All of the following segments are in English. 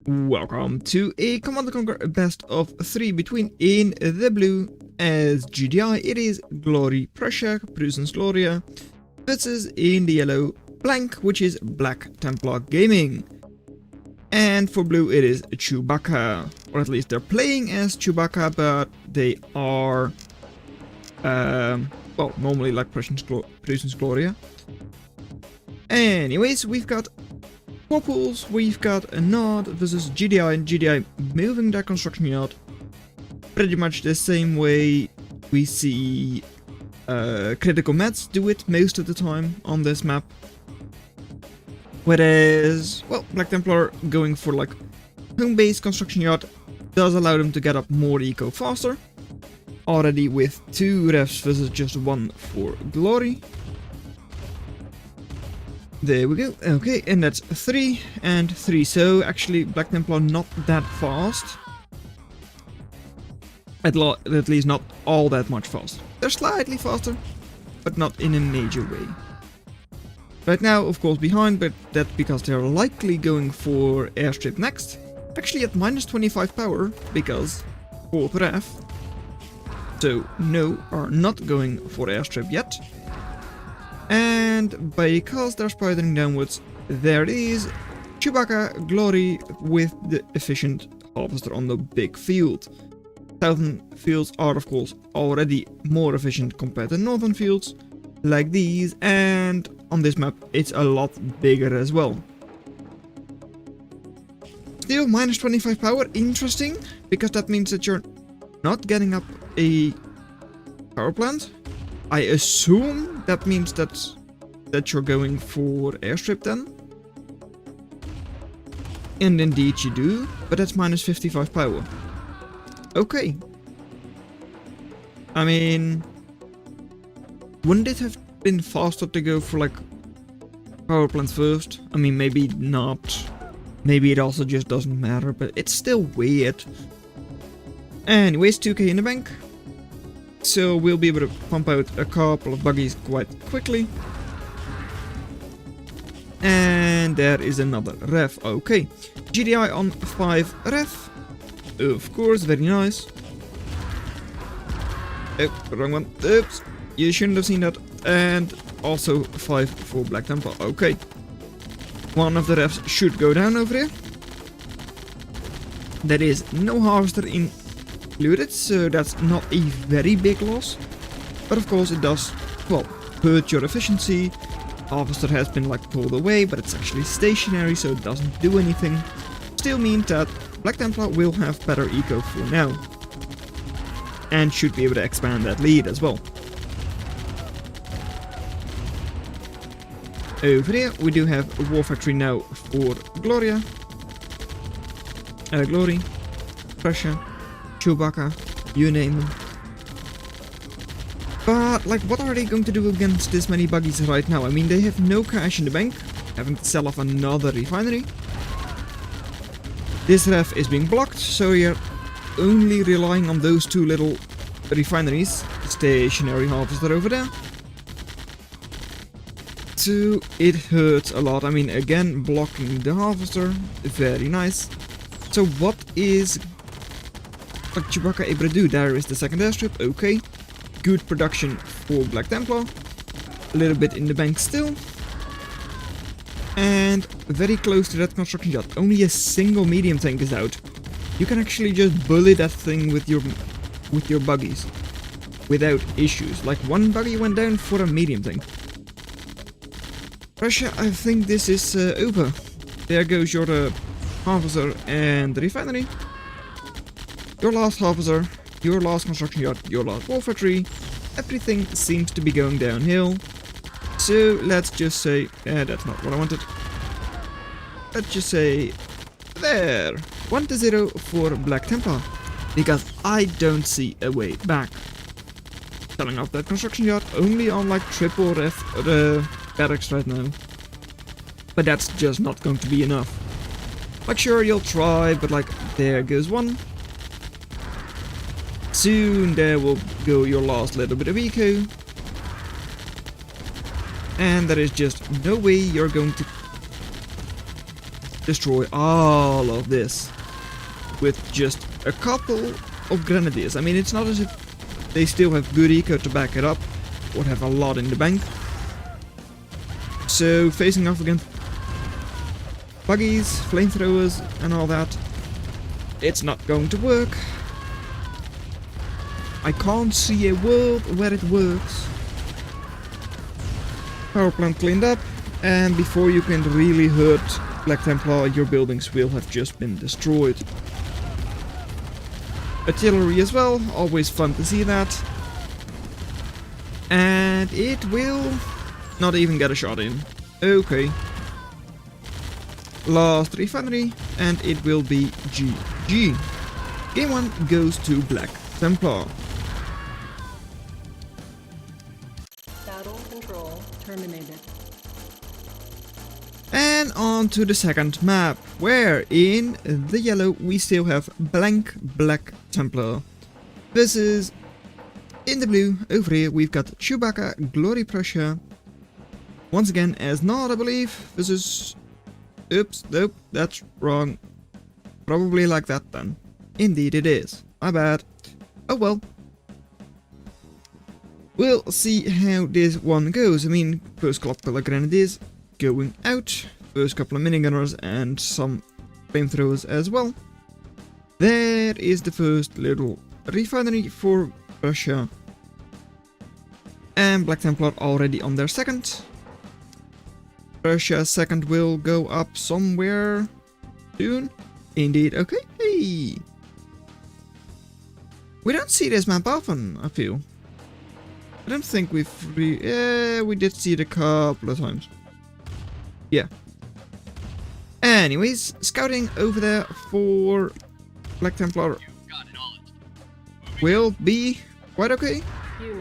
Welcome to a Command & Conquer best of 3 between in the blue as GDI. It is Glory Prussia, Prussia's Gloria, versus in the yellow blank, which is Black Templar Gaming. And for blue it is Chewbacca, or at least they're playing as Chewbacca, but they are, well, normally like Prussia's Gloria. Anyways, we've got 4 pools. We've got a Nod versus GDI, and GDI moving their construction yard pretty much the same way we see critical mats do it most of the time on this map. Whereas, well, Black Templar going for like home-based construction yard does allow them to get up more eco faster. Already with 2 refs versus just 1 for Glory. There we go. Okay, and that's 3 and 3. So actually, Black Templar not that fast. At least not all that much faster. They're slightly faster, but not in a major way. Right now, of course, behind, but that's because they're likely going for airstrip next. Actually at minus 25 power, because 4th ref. So no, are not going for airstrip yet. And because they're spidering downwards, there it is, Chewbacca Glory with the efficient harvester on the big field. Southern fields are of course already more efficient compared to northern fields, like these, and on this map it's a lot bigger as well. Still minus 25 power, interesting, because that means that you're not getting up a power plant. I assume that means that you're going for airstrip then. And indeed you do, but that's minus 55 power. Okay. I mean, wouldn't it have been faster to go for like power plants first? I mean, maybe not. Maybe it also just doesn't matter, but it's still weird. Anyways, 2k in the bank. So we'll be able to pump out a couple of buggies quite quickly. And there is another ref. Okay, GDI on 5 ref. Of course, very nice. Oh, wrong one. Oops, you shouldn't have seen that. And also 5 for Black Templar. Okay, one of the refs should go down over here. There is no harvester included, so that's not a very big loss. But of course it does, well, hurt your efficiency. Harvester has been like pulled away, but it's actually stationary, so it doesn't do anything. Still means that Black Templar will have better eco for now. And should be able to expand that lead as well. Over here we do have a war factory now for Gloria. Glory, Prussia, Chewbacca, you name them. But, like, what are they going to do against this many buggies right now? I mean, they have no cash in the bank, having to sell off another refinery. This ref is being blocked, so you're only relying on those 2 little refineries. Stationary harvester over there. So, it hurts a lot. I mean, again, blocking the harvester, very nice. So what is Chewbacca able to do? There is the second airstrip, okay. Good production for Black Templar. A little bit in the bank still. And very close to that construction yard. Only a single medium tank is out. You can actually just bully that thing with your buggies without issues. Like 1 buggy went down for a medium tank. Prussia, I think this is over. There goes your harvester and the refinery. Your last harvester, your last construction yard, your last war factory. Everything seems to be going downhill. So let's just say, that's not what I wanted. Let's just say, there, 1-0 for Black Templar. Because I don't see a way back. Selling off that construction yard only on like triple ref barracks right now. But that's just not going to be enough. Like, sure, you'll try, but like, there goes 1. Soon there will go your last little bit of eco. And there is just no way you're going to destroy all of this with just a couple of grenadiers. I mean, it's not as if they still have good eco to back it up, or have a lot in the bank. So facing off against buggies, flamethrowers and all that, it's not going to work. I can't see a world where it works. Power plant cleaned up, and before you can really hurt Black Templar, your buildings will have just been destroyed. Artillery as well, always fun to see that. And it will not even get a shot in. Okay. Last refinery, and it will be GG. Game 1 goes to Black Templar. Battle control terminated. And on to the second map, where in the yellow we still have blank Black Templar. Versus in the blue, over here we've got Chewbacca, Glory Prussia. Once again as Nod, I believe. Versus... Oops, nope, that's wrong. Probably like that then. Indeed it is. My bad. Oh well. We'll see how this one goes. I mean, first couple of grenadiers going out. First couple of minigunners and some flamethrowers as well. There is the first little refinery for Prussia. And Black Templar already on their second. Prussia's second will go up somewhere soon. Indeed, okay. Hey. We don't see this map often, I feel. I don't think we did see it a couple of times. Yeah. Anyways, scouting over there for Black Templar will be quite okay.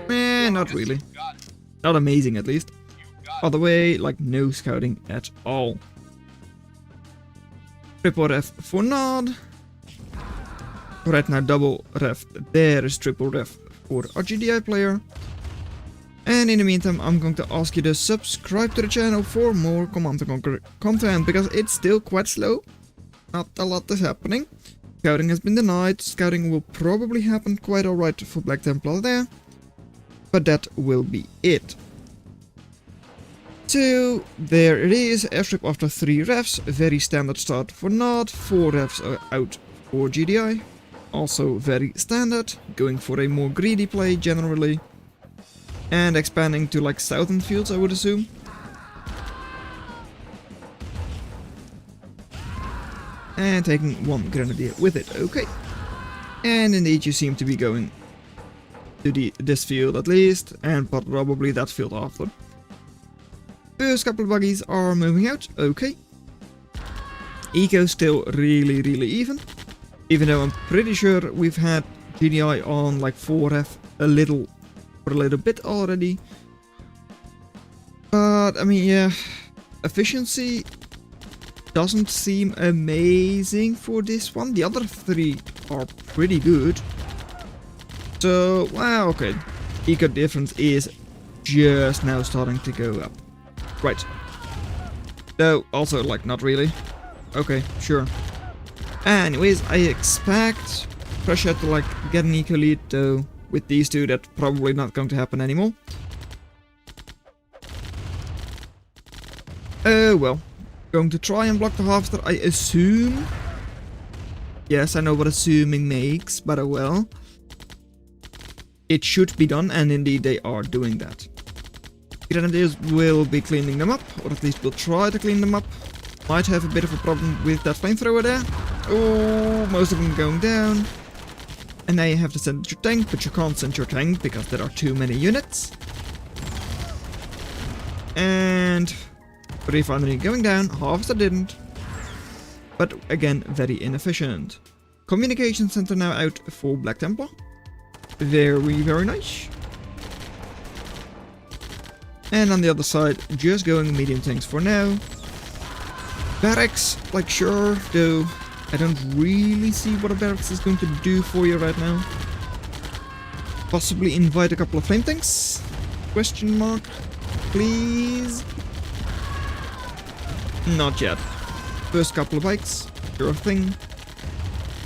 Not really. Not amazing, at least. Other way, like no scouting at all. Triple ref for Nod. Right now double ref. There is triple ref for our GDI player. And in the meantime, I'm going to ask you to subscribe to the channel for more Command & Conquer content, because it's still quite slow. Not a lot is happening. Scouting has been denied. Scouting will probably happen quite alright for Black Templar there. But that will be it. So, there it is, airstrip after 3 refs, very standard start for Nod, 4 refs are out for GDI, also very standard, going for a more greedy play generally, and expanding to like southern fields I would assume. And taking 1 grenadier with it, okay. And indeed you seem to be going to this field at least, and probably that field after. First couple of buggies are moving out, okay. Eco still really even. Even though I'm pretty sure we've had GDI on like 4F for a little bit already. But I mean, yeah, efficiency doesn't seem amazing for this one. The other 3 are pretty good. So, wow, okay. Eco difference is just now starting to go up. Right. Though, also, like, not really. Okay, sure. Anyways, I expect Prussia to, like, get an eco lead, though with these 2, that's probably not going to happen anymore. Oh, well. Going to try and block the harvester, I assume. Yes, I know what assuming makes, but oh well. It should be done, and indeed they are doing that. Grenadiers will be cleaning them up, or at least will try to clean them up. Might have a bit of a problem with that flamethrower there. Oh, most of them going down. And now you have to send your tank, but you can't send your tank because there are too many units. And refinery going down, harvester didn't. But again, very inefficient. Communication center now out for Black Templar. Very nice. And on the other side, just going medium tanks for now. Barracks, like sure, though I don't really see what a barracks is going to do for you right now. Possibly invite a couple of flame tanks? Question mark, please. Not yet. First couple of bikes, sure thing.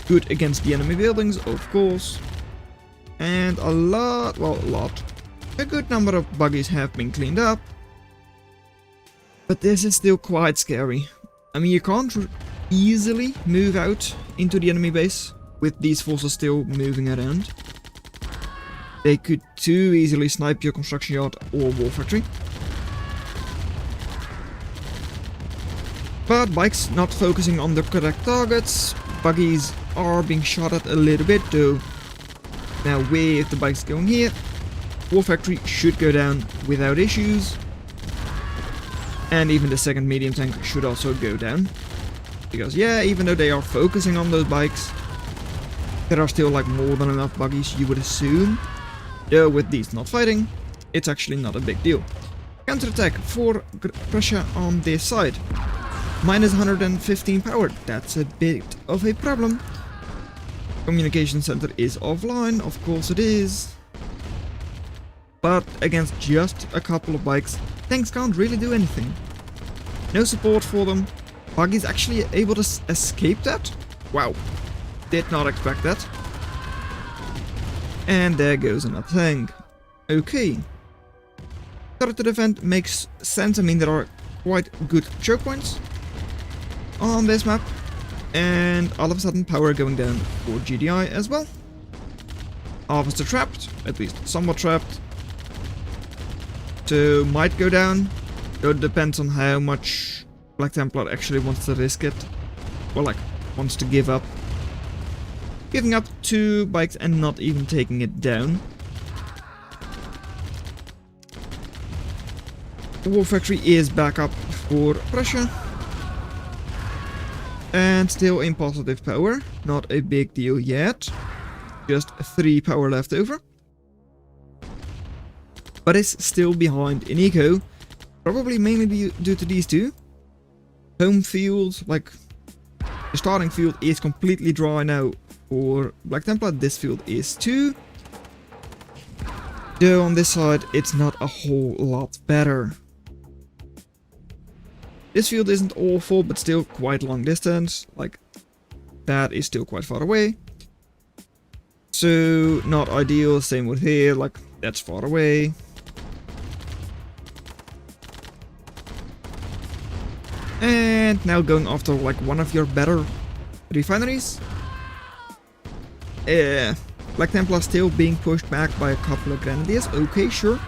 Good against the enemy buildings, of course. And a good number of buggies have been cleaned up. But this is still quite scary. I mean, you can't easily move out into the enemy base with these forces still moving around. They could too easily snipe your construction yard or war factory. But bikes not focusing on the correct targets. Buggies are being shot at a little bit though. Now with the bikes going here, war factory should go down without issues. And even the second medium tank should also go down. Because yeah, even though they are focusing on those bikes, there are still like more than enough buggies, you would assume. Though with these not fighting, it's actually not a big deal. Counterattack for Prussia on this side. Minus 115 power, that's a bit of a problem. Communication center is offline, of course it is. But against just a couple of bikes, tanks can't really do anything. No support for them. Buggy's actually able to escape that? Wow, did not expect that. And there goes another tank. Okay. Turret to defend makes sense. I mean, there are quite good choke points on this map. And all of a sudden power going down for GDI as well. Harvester trapped, at least somewhat trapped. So might go down. Though it depends on how much Black Templar actually wants to risk it. Or like, wants to give up. Giving up 2 bikes and not even taking it down. The war factory is back up for Prussia. And still in positive power. Not a big deal yet. Just 3 power left over. But it's still behind in eco. Probably mainly due to these two. Home field, like the starting field is completely dry now for Black Templar. This field is too. Though on this side it's not a whole lot better. This field isn't awful, but still quite long distance. Like, that is still quite far away. So, not ideal. Same with here, like, that's far away. And now going after, like, one of your better refineries. Black Templar still being pushed back by a couple of grenadiers. Okay, sure.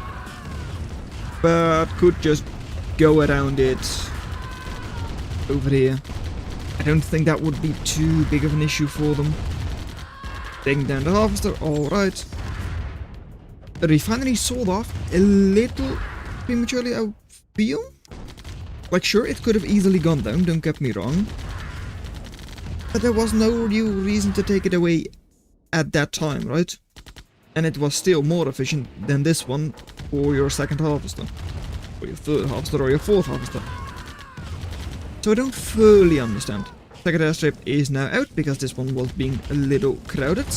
But could just go around it over here. I don't think that would be too big of an issue for them. Taking down the harvester, alright. The refinery sold off a little prematurely, I feel. Like, sure, it could have easily gone down, don't get me wrong. But there was no real reason to take it away at that time, right? And it was still more efficient than this one for your second harvester. Or your third harvester, or your fourth harvester. So I don't fully understand. Second airstrip is now out because this one was being a little crowded.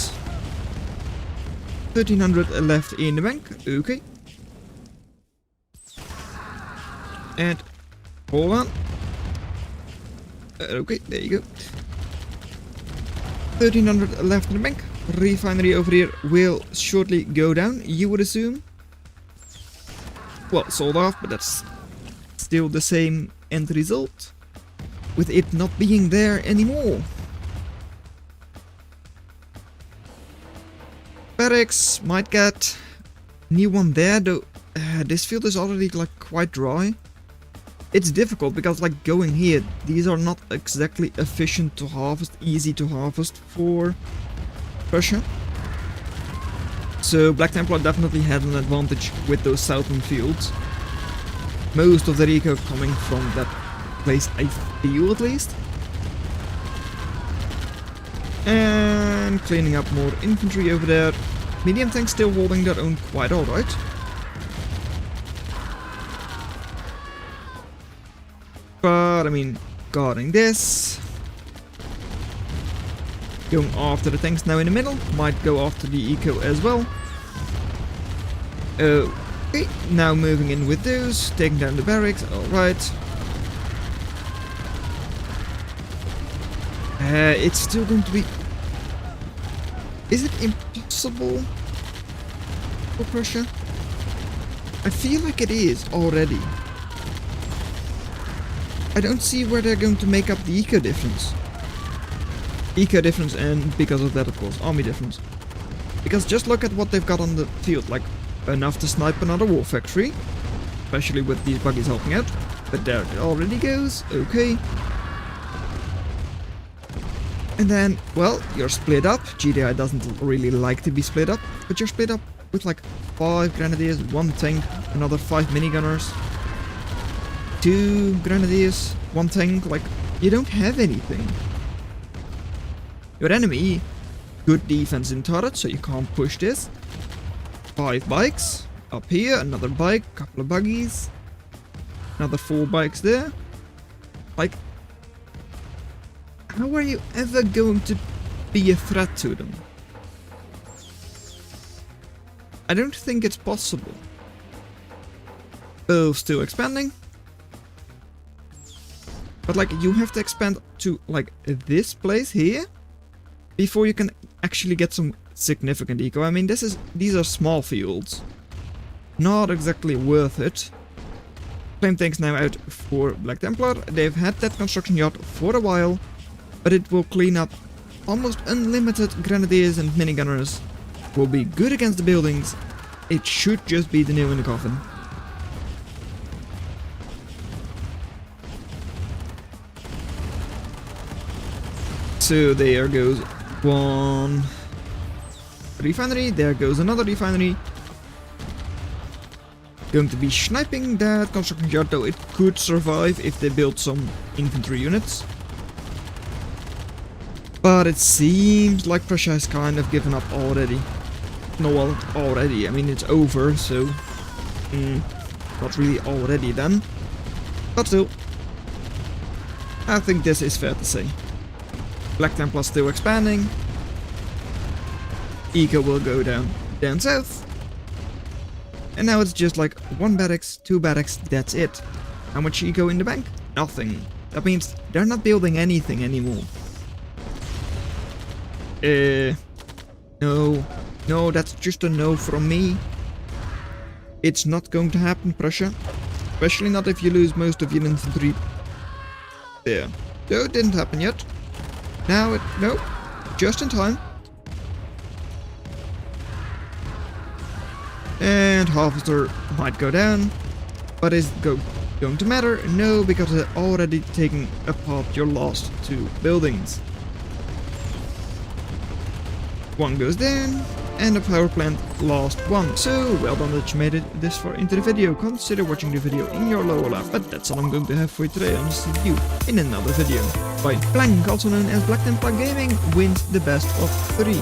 1300 left in the bank, okay. And hold on. Okay, there you go. 1300 left in the bank. Refinery over here will shortly go down, you would assume. Well, sold off, but that's still the same end result. With it not being there anymore. Barracks might get new one there, though this field is already like quite dry. It's difficult because like going here, these are not exactly efficient to harvest, easy to harvest for Prussia. So Black Templar definitely had an advantage with those southern fields. Most of the eco coming from that place, I feel at least. And cleaning up more infantry over there. Medium tanks still holding their own quite alright. But I mean, guarding this. Going after the tanks now in the middle. Might go after the eco as well. Okay, now moving in with those. Taking down the barracks, alright. It's still going to be... Is it impossible for Prussia? I feel like it is already. I don't see where they're going to make up the eco difference. Eco difference, and because of that, of course, army difference. Because just look at what they've got on the field, like enough to snipe another war factory, especially with these buggies helping out. But there it already goes, okay. And then, well, you're split up. GDI doesn't really like to be split up, but you're split up with like 5 grenadiers, 1 tank, another 5 minigunners, 2 grenadiers, 1 tank. Like, you don't have anything. Your enemy, good defense in turret, so you can't push this. 5 bikes up here, another bike, couple of buggies, another 4 bikes there. Like, how are you ever going to be a threat to them? I don't think it's possible. Both still expanding. But like, you have to expand to like this place here before you can actually get some significant eco. I mean, these are small fields. Not exactly worth it. Flame tank's now out for Black Templar. They've had that construction yard for a while, but it will clean up almost unlimited grenadiers and minigunners. Will be good against the buildings. It should just be the nail in the coffin. So there goes one refinery, there goes another refinery. Going to be sniping that construction yard, though it could survive if they build some infantry units. But it seems like Prussia has kind of given up already. No, well, already. I mean, it's over, so... not really already then. But still, I think this is fair to say. Black Templar still expanding. Eco will go down south. And now it's just like 1 barracks, 2 barracks, that's it. How much eco in the bank? Nothing. That means they're not building anything anymore. No. No, that's just a no from me. It's not going to happen, Prussia. Especially not if you lose most of your infantry. There. No, it didn't happen yet. Now no. Just in time. And Harvester might go down. But is it going to matter? No, because they're already taking apart your last 2 buildings. 1 goes down, and the power plant lost 1. So, well done that you made it this far into the video. Consider watching the video in your lower left, but that's all I'm going to have for you today. I'll see you in another video. By Blank, also known as Black Templar Gaming, wins the best of 3.